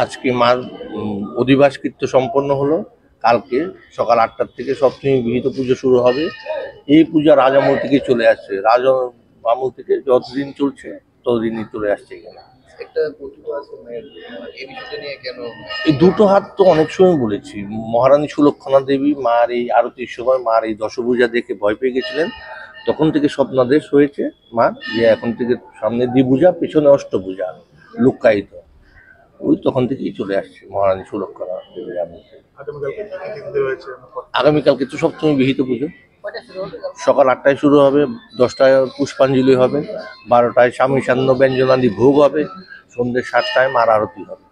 আজকে মার অধিবাস কীর্ত সম্পন্ন হলো। কালকে সকাল 8টার থেকে সপ্তমী বিহিত পুজো শুরু হবে। এই পূজা রাজামল থেকে চলে আসছে, রাজ আমল থেকে যতদিন চলছে ততদিনই চলে আসছে এখানে। এই দুটো হাত তো অনেক সময় বলেছি। মহারানী সুলক্ষণা দেবী মার এই আরতির সময় মার এই দশভূজা দেখে ভয় পেয়ে গেছিলেন, তখন থেকে স্বপ্নাদেশ হয়েছে মা যে এখন থেকে সামনে দ্বিভুজা, পেছনে অষ্টভুজা লুক্কায়িত। ওই তখন থেকেই চলে আসছে মহারানী সুলক্ষণা দেবীর আমল থেকে। আগামীকালকে তো সপ্তমী বিহিত পুজো। সকাল 8টায় শুরু হবে, 10টায় পুষ্পাঞ্জলি হবে, 12টায় স্বামী সান্ন ব্যঞ্জনাদি ভোগ হবে, সন্ধ্যে 7টায় মার আরতি হবে।